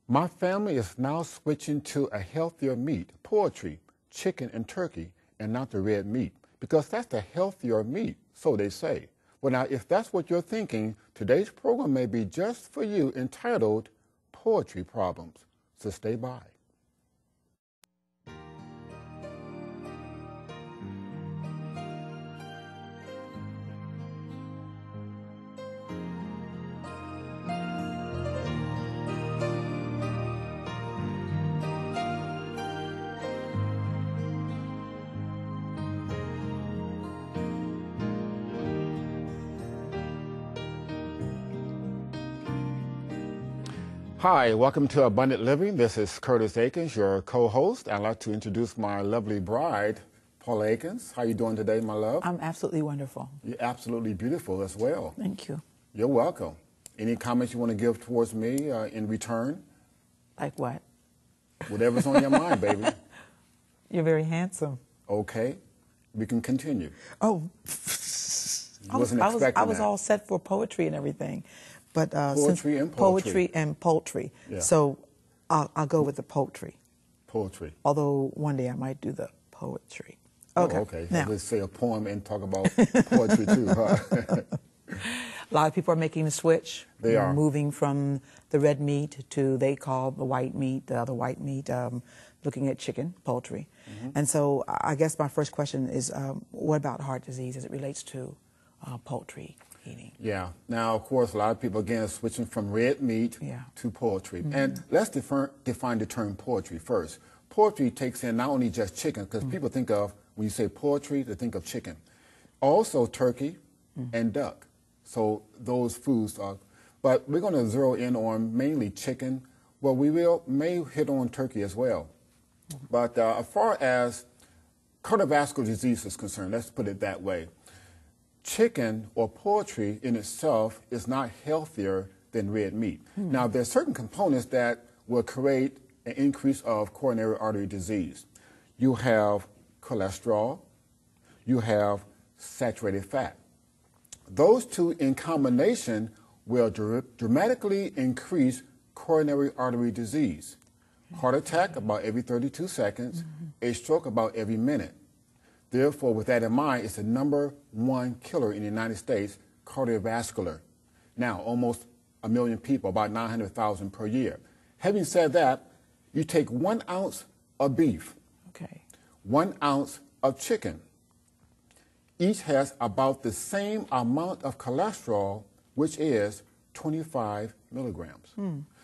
My family is now switching to a healthier meat, poultry, chicken, and turkey, and not the red meat, because that's the healthier meat, so they say. Well, now, if that's what you're thinking, today's program may be just for you, entitled Poultry Problems. So stay by. Hi, welcome to Abundant Living. This is Curtis Akins, your co-host. I'd like to introduce my lovely bride, Paula Akins. How are you doing today, my love? I'm absolutely wonderful. You're absolutely beautiful as well. Thank you. You're welcome. Any comments you want to give towards me in return? Like what? Whatever's on your mind, baby. You're very handsome. Okay, we can continue. Oh, I was all set for poetry and everything. But poetry and poetry and poultry. Yeah. So I'll go with the poultry. Poetry. Although one day I might do the poetry. Okay. Oh, okay. Now, let's say a poem and talk about poetry too, huh? A lot of people are making the switch. They are. Moving from the red meat to, they call the white meat, the other white meat, looking at chicken, poultry. Mm-hmm. And so I guess my first question is, what about heart disease as it relates to poultry eating? Yeah. Now, of course, a lot of people, again, are switching from red meat to poultry. Mm-hmm. And let's define the term poultry first. Poultry takes in not only just chicken, because people think of, when you say poultry, they think of chicken. Also turkey and duck. So those foods are, but we're going to zero in on mainly chicken. Well, we may hit on turkey as well. But as far as cardiovascular disease is concerned, let's put it that way. Chicken or poultry in itself is not healthier than red meat. Now, there are certain components that will create an increase of coronary artery disease. You have cholesterol, you have saturated fat. Those two in combination will dramatically increase coronary artery disease. Heart attack about every 32 seconds, a stroke about every minute. Therefore, with that in mind, it's the #1 killer in the United States, cardiovascular. Now, almost 1 million people, about 900,000 per year. Having said that, you take 1 ounce of beef, 1 ounce of chicken. Each has about the same amount of cholesterol, which is 25 milligrams.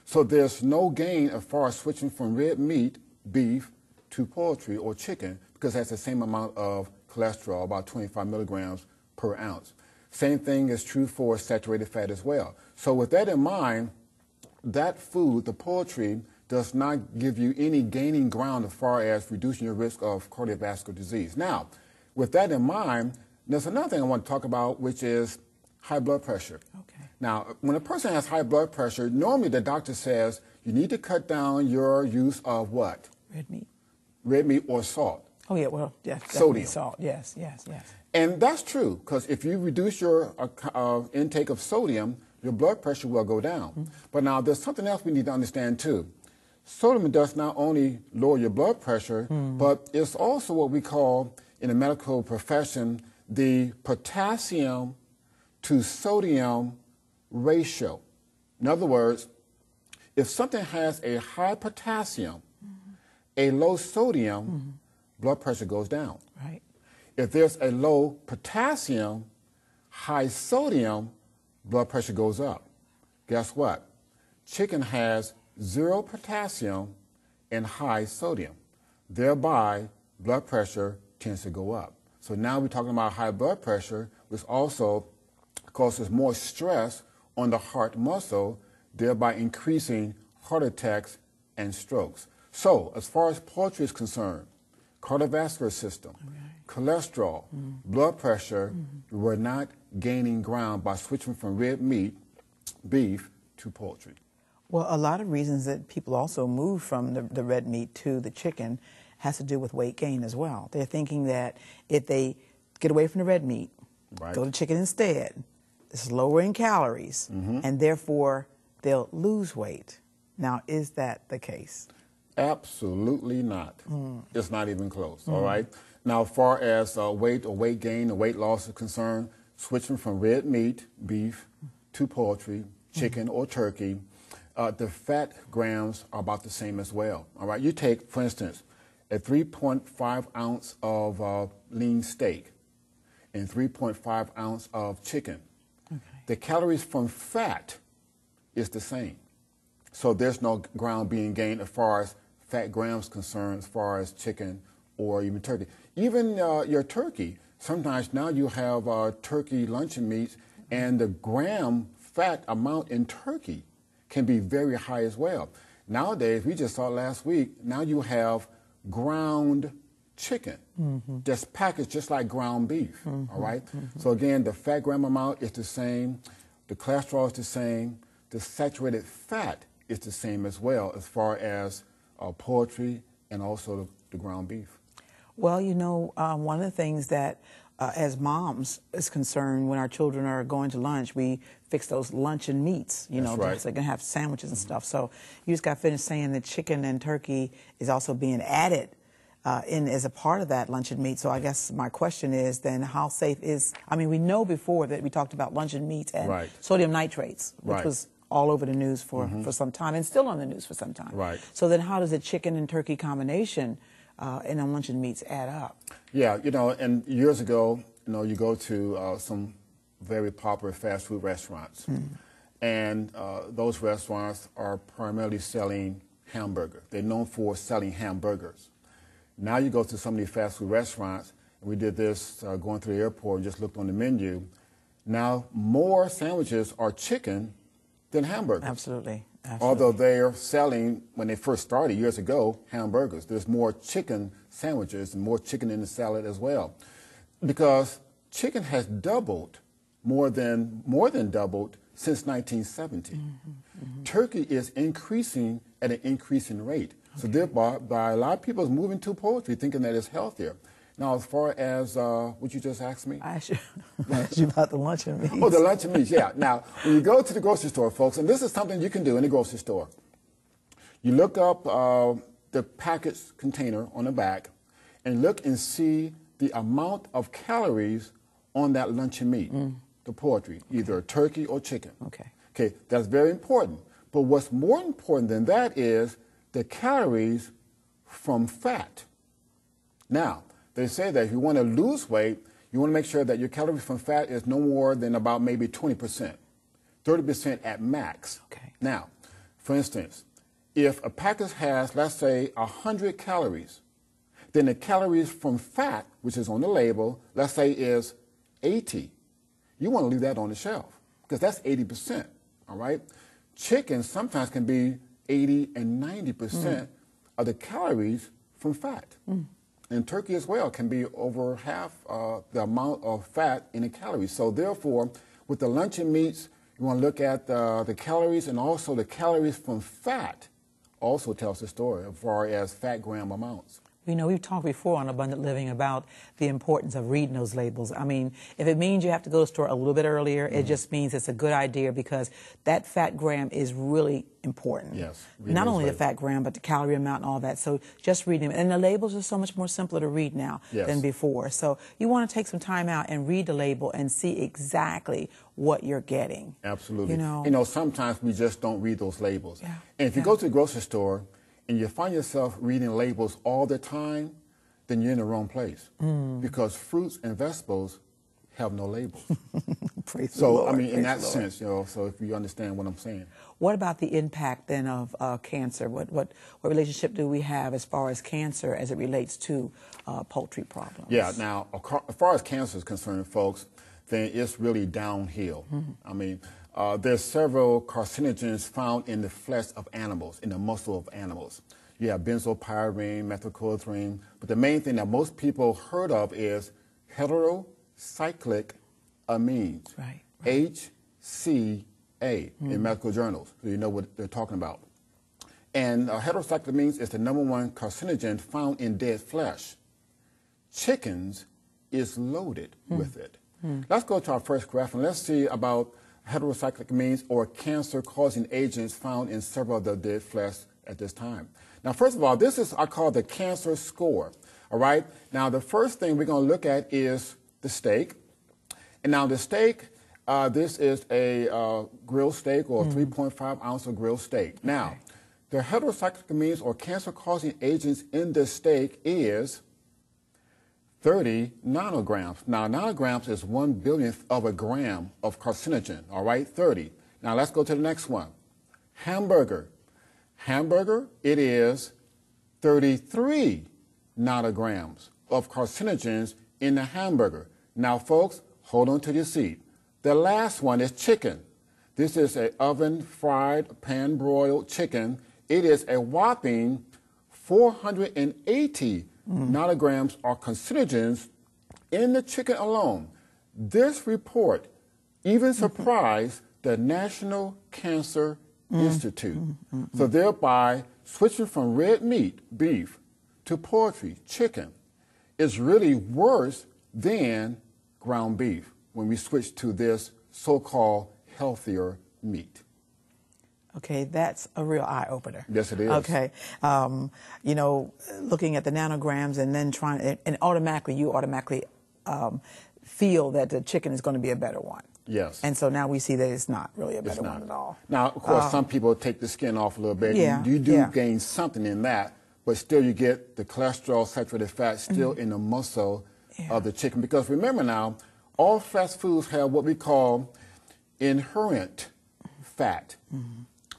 So there's no gain as far as switching from red meat, beef, to poultry or chicken, because that's the same amount of cholesterol, about 25 milligrams per ounce. Same thing is true for saturated fat as well. So with that in mind, that food, the poultry, does not give you any gaining ground as far as reducing your risk of cardiovascular disease. Now, with that in mind, there's another thing I want to talk about, which is high blood pressure. Okay. Now, when a person has high blood pressure, normally the doctor says you need to cut down your use of what? Red meat. Red meat or salt. Oh, yeah, well, yeah, sodium. Salt, yes. And that's true, because if you reduce your intake of sodium, your blood pressure will go down. But now there's something else we need to understand too. Sodium does not only lower your blood pressure, but it's also what we call, in the medical profession, the potassium to sodium ratio. In other words, if something has a high potassium, a low sodium, blood pressure goes down. Right. If there's a low potassium, high sodium, blood pressure goes up. Guess what? Chicken has 0 potassium and high sodium. Thereby, blood pressure tends to go up. So now we're talking about high blood pressure, which also causes more stress on the heart muscle, thereby increasing heart attacks and strokes. So, as far as poultry is concerned, cardiovascular system, cholesterol, blood pressure, we're not gaining ground by switching from red meat, beef, to poultry. Well, a lot of reasons that people also move from the red meat to the chicken has to do with weight gain as well. They're thinking that if they get away from the red meat, go to chicken instead, it's lower in calories, and therefore they'll lose weight. Now, is that the case? Absolutely not. It's not even close, all right? Now, as far as weight or weight gain or weight loss is concerned, switching from red meat, beef, to poultry, chicken or turkey, the fat grams are about the same as well, all right? You take, for instance, a 3.5 ounce of lean steak and 3.5 ounce of chicken. Okay. The calories from fat is the same. So there's no ground being gained as far as fat grams concerned, as far as chicken or even turkey. Even your turkey, sometimes now you have turkey luncheon meats, and the gram fat amount in turkey can be very high as well. Nowadays, we just saw last week, now you have ground chicken, just packaged just like ground beef, all right? So again, the fat gram amount is the same, the cholesterol is the same, the saturated fat is the same as well as far as poultry and also the ground beef. Well, you know, one of the things that as moms is concerned, when our children are going to lunch, we fix those luncheon meats, you know, right. so they can have sandwiches and stuff. So you just got finished saying that chicken and turkey is also being added in as a part of that luncheon meat. So I guess my question is then how safe is, I mean, we know before that we talked about luncheon meats and right. sodium nitrates, which right. was all over the news for some time and still on the news for some time. Right. So then how does the chicken and turkey combination in a luncheon meats add up? Yeah, you know, and years ago, you know, you go to some very popular fast food restaurants, and those restaurants are primarily selling hamburgers. They're known for selling hamburgers. Now you go to some of these fast food restaurants, and we did this going through the airport and just looked on the menu. Now more sandwiches are chicken than hamburgers. Absolutely. Absolutely. Although they're selling, when they first started years ago, hamburgers. There's more chicken sandwiches and more chicken in the salad as well. Because chicken has doubled, more than doubled, since 1970. Turkey is increasing at an increasing rate. Okay. So thereby, a lot of people is moving to poultry thinking that it's healthier. Now, as far as what you just asked me? I asked you about the luncheon meats. Oh, the luncheon meats, yeah. Now, when you go to the grocery store, folks, and this is something you can do in the grocery store, you look up the package container on the back and look and see the amount of calories on that luncheon meat, the poultry, either turkey or chicken. Okay. Okay, that's very important. But what's more important than that is the calories from fat. Now, they say that if you want to lose weight, you want to make sure that your calories from fat is no more than about maybe 20%, 30% at max. Okay. Now, for instance, if a package has, let's say, 100 calories, then the calories from fat, which is on the label, let's say is 80. You want to leave that on the shelf because that's 80%, all right? Chicken sometimes can be 80 and 90% of the calories from fat. And turkey as well can be over half the amount of fat in the calories. So therefore, with the luncheon meats, you want to look at the calories, and also the calories from fat also tells the story as far as fat gram amounts. You know, we've talked before on Abundant Living about the importance of reading those labels. I mean, if it means you have to go to the store a little bit earlier, it just means it's a good idea because that fat gram is really important. Yes. Not only the fat gram, but the calorie amount and all that. So just reading them. And the labels are so much more simpler to read now than before. So you want to take some time out and read the label and see exactly what you're getting. Absolutely. You know, sometimes we just don't read those labels. Yeah. And if you go to the grocery store, and you find yourself reading labels all the time, then you're in the wrong place. Because fruits and vegetables have no labels. Praise the Lord. I mean, in that sense, you know, so if you understand what I'm saying. What about the impact then of cancer? What relationship do we have as far as cancer as it relates to poultry problems? Yeah, now, as far as cancer is concerned, folks, then it's really downhill. I mean, there's several carcinogens found in the flesh of animals, in the muscle of animals. You have benzopyrene, methylcobalamin, but the main thing that most people heard of is heterocyclic amines, HCA, in medical journals, so you know what they're talking about. And heterocyclic amines is the #1 carcinogen found in dead flesh. Chickens is loaded with it. Let's go to our first graph and let's see about heterocyclic amines or cancer-causing agents found in several of the dead flesh at this time. Now, first of all, this is I call the cancer score. All right. Now, the first thing we're going to look at is the steak. And now the steak, this is a grilled steak or 3.5 ounce of grilled steak. Now, the heterocyclic amines or cancer-causing agents in this steak is 30 nanograms. Now, nanograms is 1/billionth of a gram of carcinogen, all right, 30. Now, let's go to the next one. Hamburger. Hamburger, it is 33 nanograms of carcinogens in the hamburger. Now, folks, hold on to your seat. The last one is chicken. This is an oven-fried, pan-broiled chicken. It is a whopping 480 nanograms or carcinogens in the chicken alone. This report even surprised the National Cancer Institute. So thereby, switching from red meat, beef, to poultry, chicken, is really worse than ground beef when we switch to this so-called healthier meat. Okay, that's a real eye-opener. Yes, it is. Okay, you know, looking at the nanograms and then trying, and automatically, you automatically feel that the chicken is going to be a better one. Yes. And so now we see that it's not really a better one at all. Now, of course, some people take the skin off a little bit. Yeah, you do gain something in that, but still you get the cholesterol, saturated fat still in the muscle of the chicken. Because remember now, all fast foods have what we call inherent fat.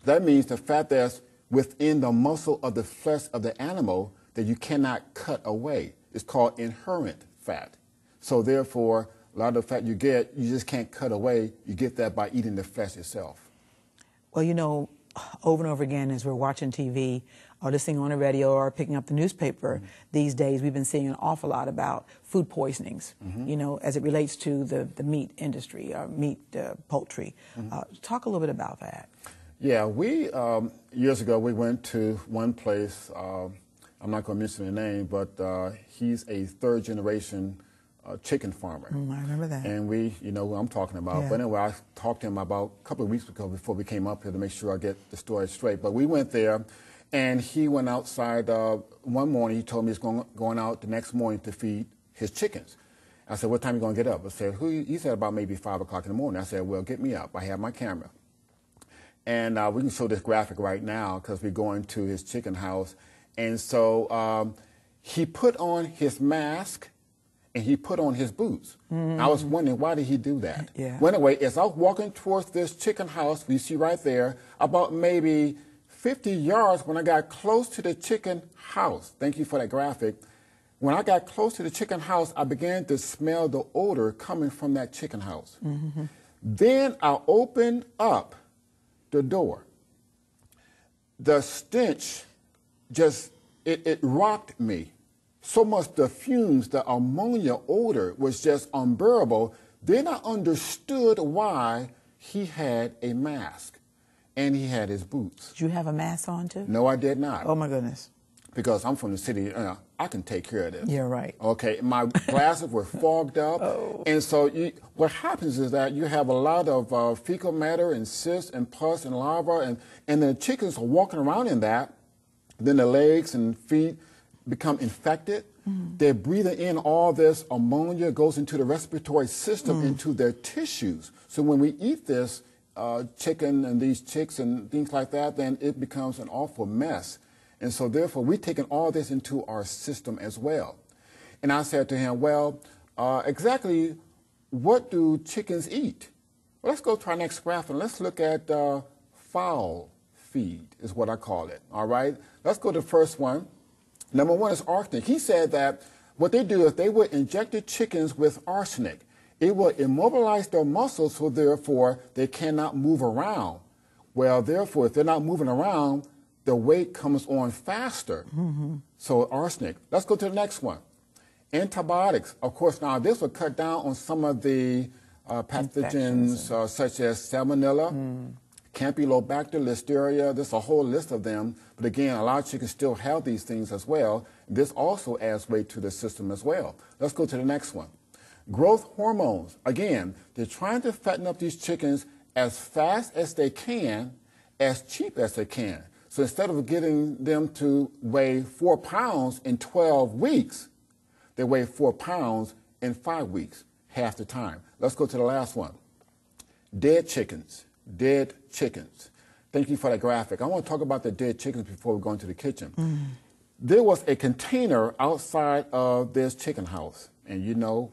That means the fat that's within the muscle of the flesh of the animal that you cannot cut away. It's called inherent fat. So therefore, a lot of the fat you get, you just can't cut away. You get that by eating the flesh itself. Well, you know, over and over again, as we're watching TV or listening on the radio or picking up the newspaper these days, we've been seeing an awful lot about food poisonings, you know, as it relates to the meat industry, poultry. Talk a little bit about that. Yeah, we, years ago, we went to one place, I'm not going to mention the name, but he's a third-generation chicken farmer. I remember that. And we, you know who I'm talking about. But anyway, I talked to him about a couple of weeks ago before we came up here to make sure I get the story straight. But we went there, and he went outside one morning. He told me he's going out the next morning to feed his chickens. I said, what time are you going to get up? I said, he said about maybe 5 o'clock in the morning. I said, well, get me up. I have my camera. And we can show this graphic right now because we're going to his chicken house. And so he put on his mask and he put on his boots. I was wondering, why did he do that? Well, anyway, as I was walking towards this chicken house, we see right there, about maybe 50 yards when I got close to the chicken house. Thank you for that graphic. When I got close to the chicken house, I began to smell the odor coming from that chicken house. Then I opened up the door. The stench just, it rocked me. So much the fumes, the ammonia odor was just unbearable. Then I understood why he had a mask and he had his boots. Did you have a mask on too? No, I did not. Oh my goodness. Because I'm from the city, I can take care of this. You're right. Okay, my glasses were fogged up. And so what happens is that you have a lot of fecal matter and cysts and pus and larvae, and the chickens are walking around in that. Then the legs and feet become infected. They're breathing in all this ammonia, goes into the respiratory system, into their tissues. So when we eat this chicken and these chicks and things like that, then it becomes an awful mess. And so therefore, we've taken all this into our system as well. And I said to him, well, exactly what do chickens eat? Well, let's go to our next graph and let's look at fowl feed is what I call it, all right? Let's go to the first one. Number one is arsenic. He said that what they do is they would inject the chickens with arsenic. It will immobilize their muscles, so therefore they cannot move around. Well, therefore, if they're not moving around, the weight comes on faster. So arsenic. Let's go to the next one. Antibiotics. Of course, now this will cut down on some of the pathogens such as salmonella, Campylobacter, Listeria. There's a whole list of them. But again, a lot of chickens still have these things as well. This also adds weight to the system as well. Let's go to the next one. Growth hormones. Again, they're trying to fatten up these chickens as fast as they can, as cheap as they can. So instead of getting them to weigh 4 pounds in 12 weeks, they weigh 4 pounds in 5 weeks, half the time. Let's go to the last one. Dead chickens. Dead chickens. Thank you for that graphic. I want to talk about the dead chickens before we go into the kitchen. There was a container outside of this chicken house, and you know,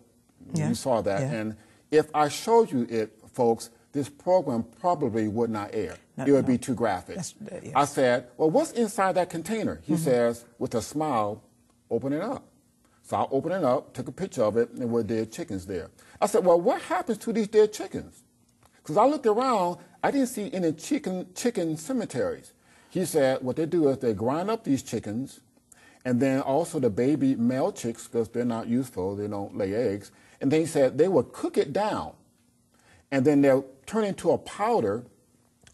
you saw that. And if I showed you it, folks, this program probably would not air. It would be too graphic. I said, well, what's inside that container? He says, with a smile, open it up. So I opened it up, took a picture of it, and there were dead chickens there. I said, well, what happens to these dead chickens? Because I looked around, I didn't see any chicken cemeteries. He said what they do is they grind up these chickens, and then also the baby male chicks, because they're not useful, they don't lay eggs. And then he said they would cook it down, and then they'll turn it into a powder,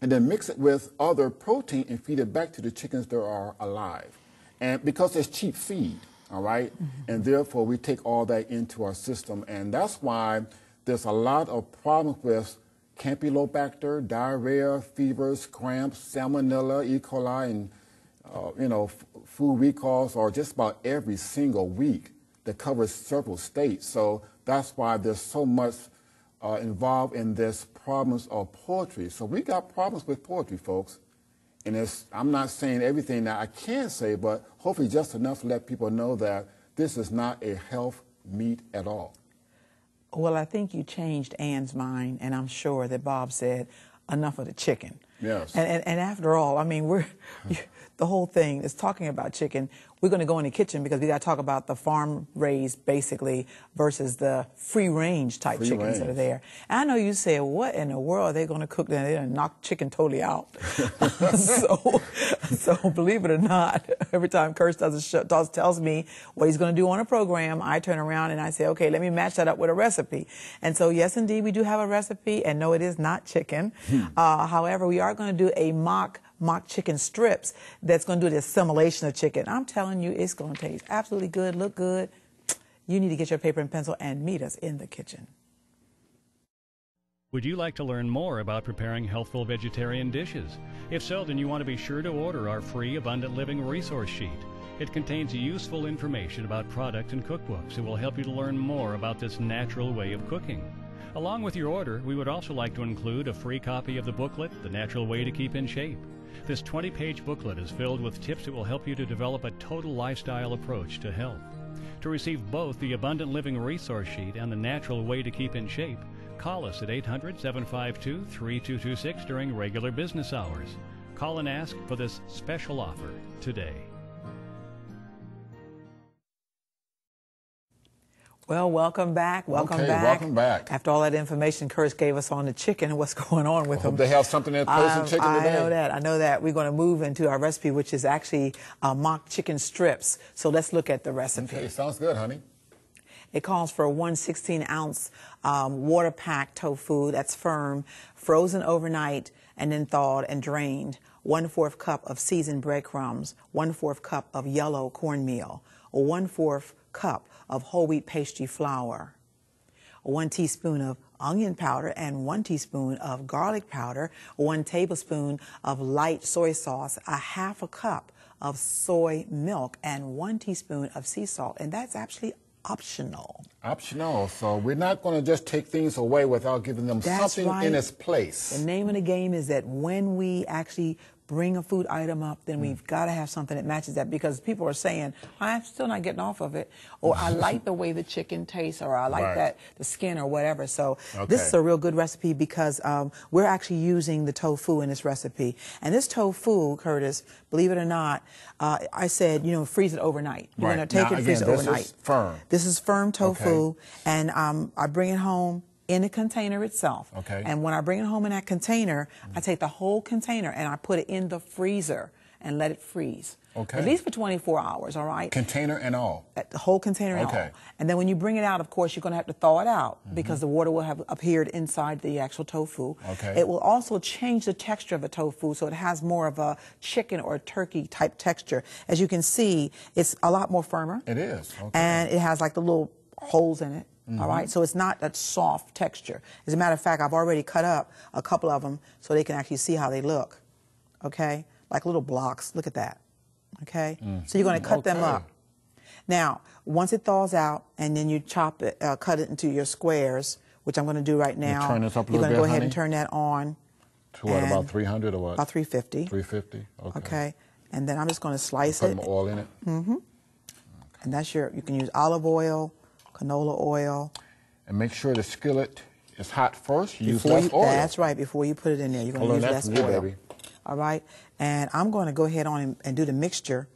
and then mix it with other protein and feed it back to the chickens that are alive. And because it's cheap feed, all right? And therefore, we take all that into our system. And that's why there's a lot of problems with Campylobacter, diarrhea, fevers, cramps, salmonella, E. coli, and you know, food recalls are just about every single week that covers several states. So that's why there's so much involved in this problems of poultry. So we got problems with poultry, folks. And I'm not saying everything that I can say, but hopefully just enough to let people know that this is not a health meat at all. Well, I think you changed Ann's mind, and I'm sure that Bob said, enough of the chicken. Yes. And after all, I mean, the whole thing is talking about chicken. We're going to go in the kitchen because we got to talk about the farm-raised, basically, versus the free-range type chickens that are there. And I know you said, what in the world are they going to cook? They're going to knock chicken totally out. so believe it or not, every time Kurt tells me what he's going to do on a program, I turn around and I say, okay, let me match that up with a recipe. And so, yes, indeed, we do have a recipe. And no, it is not chicken. However, we are going to do a mock chicken strips that's going to do the assimilation of chicken. I'm telling you, it's going to taste absolutely good, look good. You need to get your paper and pencil and meet us in the kitchen. Would you like to learn more about preparing healthful vegetarian dishes? If so, then you want to be sure to order our free Abundant Living resource sheet. It contains useful information about products and cookbooks. It will help you to learn more about this natural way of cooking. Along with your order, we would also like to include a free copy of the booklet, The Natural Way to Keep in Shape. This 20-page booklet is filled with tips that will help you to develop a total lifestyle approach to health. To receive both the Abundant Living resource sheet and The Natural Way to Keep in Shape, call us at 800-752-3226 during regular business hours. Call and ask for this special offer today. Well, welcome back. Welcome back. Welcome back. After all that information Kurt gave us on the chicken and what's going on with them. They have something in place of chicken today. I know that. We're going to move into our recipe, which is actually mock chicken strips. So let's look at the recipe. Okay, sounds good, honey. It calls for 1 16-ounce water-packed tofu that's firm, frozen overnight, and then thawed and drained. 1/4 cup of seasoned breadcrumbs, 1/4 cup of yellow cornmeal, 1/4 cup of whole wheat pastry flour, 1 teaspoon of onion powder and 1 teaspoon of garlic powder, 1 tablespoon of light soy sauce, 1/2 cup of soy milk, and 1 teaspoon of sea salt. And that's actually optional. Optional. So we're not going to just take things away without giving them something in its place. The name of the game is that when we actually bring a food item up, then we've got to have something that matches that, because people are saying, I'm still not getting off of it, or I like the way the chicken tastes, or I like the skin or whatever. So this is a real good recipe because we're actually using the tofu in this recipe. And this tofu, Curtis, believe it or not, I said, freeze it overnight. You're going to take it, freeze it overnight. This is firm. This is firm tofu, and I bring it home in a container itself. Okay. And when I bring it home in that container, I take the whole container and I put it in the freezer and let it freeze. Okay. At least for 24 hours, all right? Container and all. The whole container and all. And then when you bring it out, of course, you're going to have to thaw it out because the water will have appeared inside the actual tofu. Okay. It will also change the texture of the tofu, so it has more of a chicken or turkey type texture. As you can see, it's a lot more firmer. It is. Okay. And it has like the little holes in it. All right, so it's not that soft texture. As a matter of fact, I've already cut up a couple of them so they can actually see how they look. Okay, like little blocks. Look at that. Okay, so you're going to cut them up. Now, once it thaws out, and then you chop it, cut it into your squares, which I'm going to do right now. You turn this up a You're little going to go bit, ahead honey? and turn that on. To what, about 300 or what? About 350. 350, okay. Okay, and then I'm just going to slice Put it. some oil in it? Mm-hmm. And that's you can use olive oil, canola oil. And make sure the skillet is hot first. You use less oil. That's right, before you put it in there. You're going to use less oil. Baby. All right, and I'm going to go ahead on and do the mixture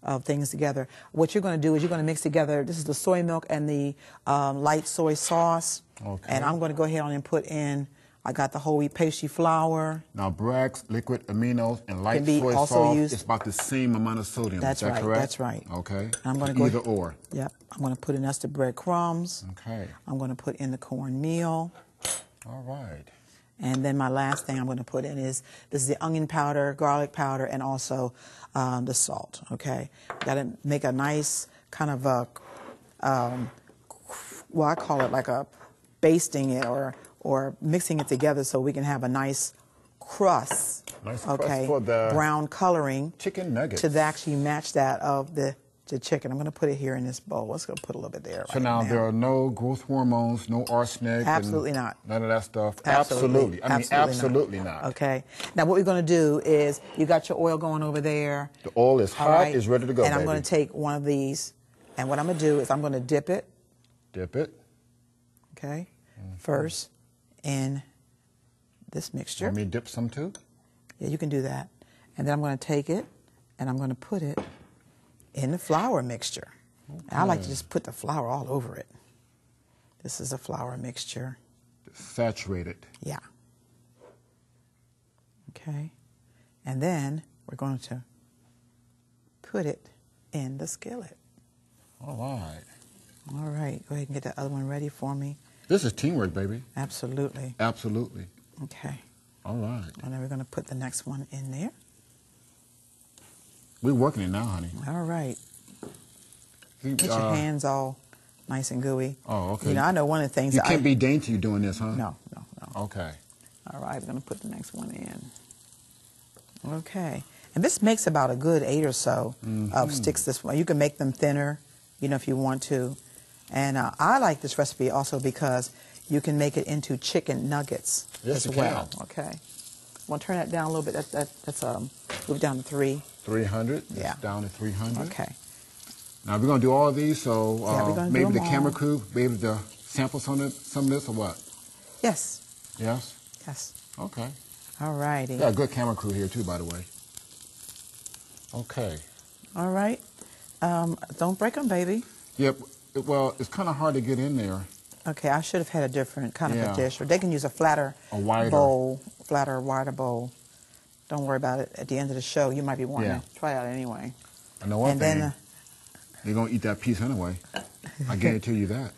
of things together. What you're going to do is you're going to mix together, this is the soy milk and the light soy sauce. Okay. And I'm going to go ahead on and put in, I got the whole wheat pastry flour. Now, Bragg's liquid aminos and light Can be soy also sauce used- is about the same amount of sodium. That's is that right, correct? that's right. Okay. I'm going to go Either or. Yep. I'm going to put in us the breadcrumbs. Okay. I'm going to put in the cornmeal. All right. And then my last thing I'm going to put in is, this is the onion powder, garlic powder, and also the salt, okay? Got to make a nice kind of a, well, I call it like a basting it or mixing it together so we can have a nice crust, Nice okay? crust for the brown coloring. chicken nuggets. To actually match that of the chicken. I'm going to put it here in this bowl. Let's go put a little bit there. So now there are no growth hormones, no arsenic. Absolutely and not. None of that stuff. Absolutely. I mean, absolutely not. Okay. Now what we're going to do is, you got your oil going over there. The oil is All hot, right? it's ready to go, And I'm baby. going to take one of these, and what I'm going to do is I'm going to dip it, Dip it. okay, first in this mixture. Want me to dip some too? Yeah, you can do that. And then I'm going to take it, and I'm going to put it in the flour mixture. Okay. I like to just put the flour all over it. This is a flour mixture. Saturated. Yeah. Okay. And then we're going to put it in the skillet. All right. All right. Go ahead and get that other one ready for me. This is teamwork, baby. Absolutely. Absolutely. Okay. All right. And then we're going to put the next one in there. We're working it now, honey. All right. Get Get your hands all nice and gooey. Oh, okay. You know, I know one of the things You can't be dainty doing this, huh? No. Okay. All right, we're going to put the next one in. Okay. And this makes about a good 8 or so of sticks this way. You can make them thinner, you know, if you want to. And I like this recipe also because you can make it into chicken nuggets Yes, as you well. can. Okay. I'm going to turn that down a little bit. That's move it down to 3. 300. Yeah. It's down to 300. Okay. Now we're gonna do all these, so Yeah, we're gonna do maybe the them camera all. crew be able to sample some of this or what? Yes. Yes. Yes. Okay. All righty. Got a good camera crew here too, by the way. Okay. All right. Don't break them, baby. Yep. Well, it's kind of hard to get in there. Okay, I should have had a different kind of Yeah. a dish. Or they can use a flatter A wider. bowl, wider bowl. Don't worry about it. At the end of the show, you might be wanting Yeah. to try it out anyway. I know one And thing. then, They're gonna eat that piece anyway. I guarantee you that.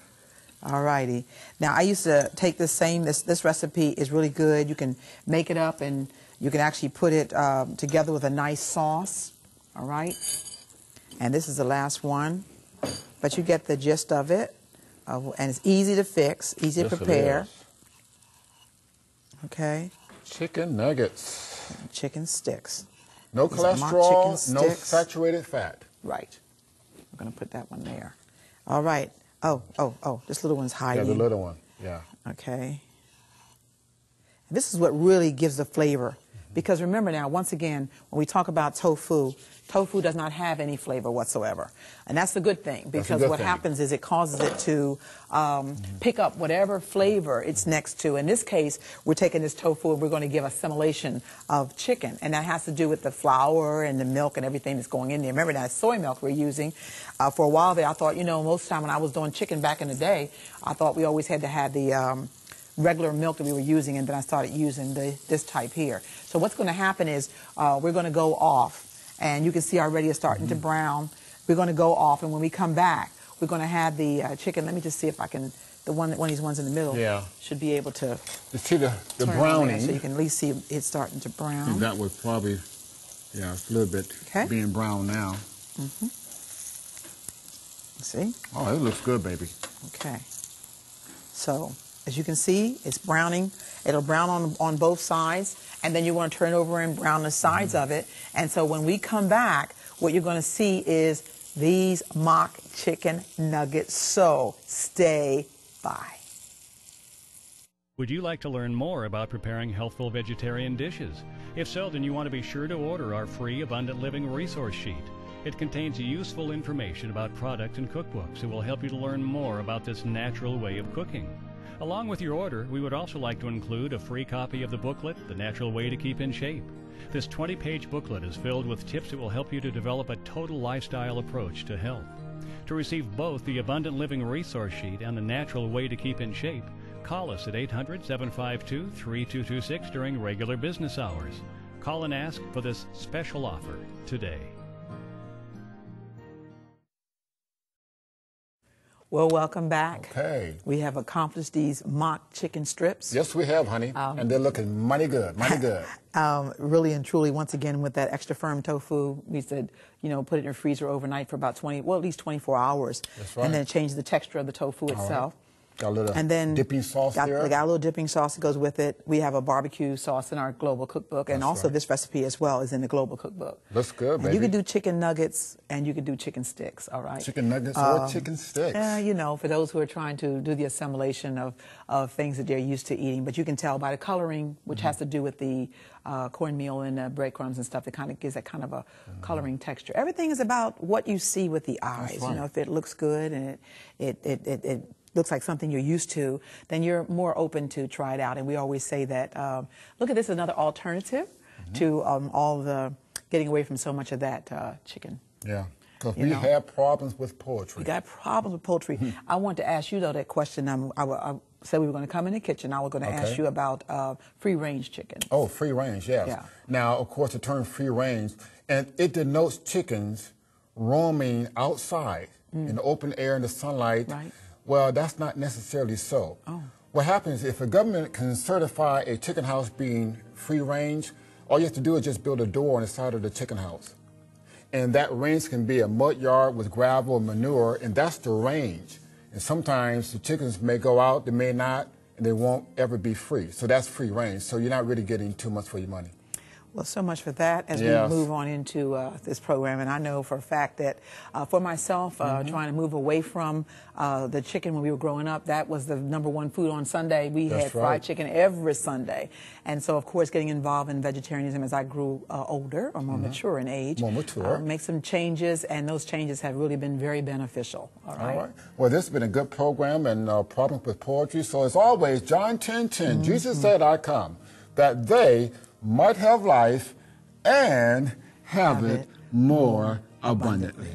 all righty. Now, I used to take this recipe is really good. You can make it up and you can actually put it together with a nice sauce. All right. And this is the last one. But you get the gist of it. And it's easy to fix, easy to Yes, it prepare. is. Okay. Chicken nuggets. Chicken sticks. No These are my cholesterol, chicken no sticks. saturated fat. Right. We're going to put that one there. All right. Oh, this little one's Yeah, hiding. the little one. Yeah. Okay. And this is what really gives the flavor. Because remember now, once again, when we talk about tofu, tofu does not have any flavor whatsoever. And that's the good thing, because good what thing. happens is it causes it to pick up whatever flavor it's next to. In this case, we're taking this tofu and we're going to give assimilation of chicken. And that has to do with the flour and the milk and everything that's going in there. Remember that soy milk we're using. For a while there, I thought, you know, most of the time when I was doing chicken back in the day, I thought we always had to have the regular milk that we were using, and then I started using this type here. So what's going to happen is we're going to go off, and you can see already it's starting to brown. We're going to go off, and when we come back, we're going to have the chicken. Let me just see if I can, one of these ones in the middle should be able to You see the turn on browning. there so you can at least see it starting to brown. That would probably, yeah, it's a little bit being brown now. See? Oh, it looks good, baby. Okay. So as you can see, it's browning. It'll brown on both sides, and then you want to turn over and brown the sides of it. And so when we come back, what you're going to see is these mock chicken nuggets. So stay by. Would you like to learn more about preparing healthful vegetarian dishes? If so, then you want to be sure to order our free Abundant Living resource sheet. It contains useful information about products and cookbooks that will help you to learn more about this natural way of cooking. Along with your order, we would also like to include a free copy of the booklet, The Natural Way to Keep in Shape. This 20-page booklet is filled with tips that will help you to develop a total lifestyle approach to health. To receive both the Abundant Living resource sheet and The Natural Way to Keep in Shape, call us at 800-752-3226 during regular business hours. Call and ask for this special offer today. Well, welcome back. Okay. We have accomplished these mock chicken strips. Yes, we have, honey. And they're looking mighty good, mighty good. Really and truly, once again, with that extra firm tofu, we said, you know, put it in your freezer overnight for about at least 24 hours. That's right. And then change the texture of the tofu itself. Right. Got a little dipping sauce there. We got a little dipping sauce that goes with it. We have a barbecue sauce in our global cookbook, and also this recipe as well is in the global cookbook. Looks good, baby. You can do chicken nuggets and you can do chicken sticks, all right? Chicken nuggets or chicken sticks. Yeah, you know, for those who are trying to do the assimilation of things that they're used to eating. But you can tell by the coloring, which has to do with the cornmeal and breadcrumbs and stuff, it kind of gives that kind of a coloring texture. Everything is about what you see with the eyes. That's right. You know, if it looks good and it looks like something you're used to, then you're more open to try it out. And we always say that, look at this, another alternative to all the getting away from so much of that chicken. Yeah, because we have problems with poultry. We got problems with poultry. I want to ask you, though, that question. I said we were going to come in the kitchen. I was going to ask you about free-range chicken. Oh, free-range, yes. Yeah. Now, of course, the term free-range, and it denotes chickens roaming outside in the open air in the sunlight. Right. Well, that's not necessarily so. Oh. What happens if a government can certify a chicken house being free range, all you have to do is just build a door on the side of the chicken house. And that range can be a mud yard with gravel and manure, and that's the range. And sometimes the chickens may go out, they may not, and they won't ever be free. So that's free range. So you're not really getting too much for your money. Well, so much for that as we move on into this program. And I know for a fact that for myself, trying to move away from the chicken when we were growing up, that was the #1 food on Sunday. We had fried chicken every Sunday. And so, of course, getting involved in vegetarianism as I grew older or more mature in age. More mature. Make some changes, and those changes have really been very beneficial. All right. Well, this has been a good program and problems with poultry. So, as always, John 10:10, Jesus said, I come, that they might have life and have it more abundantly.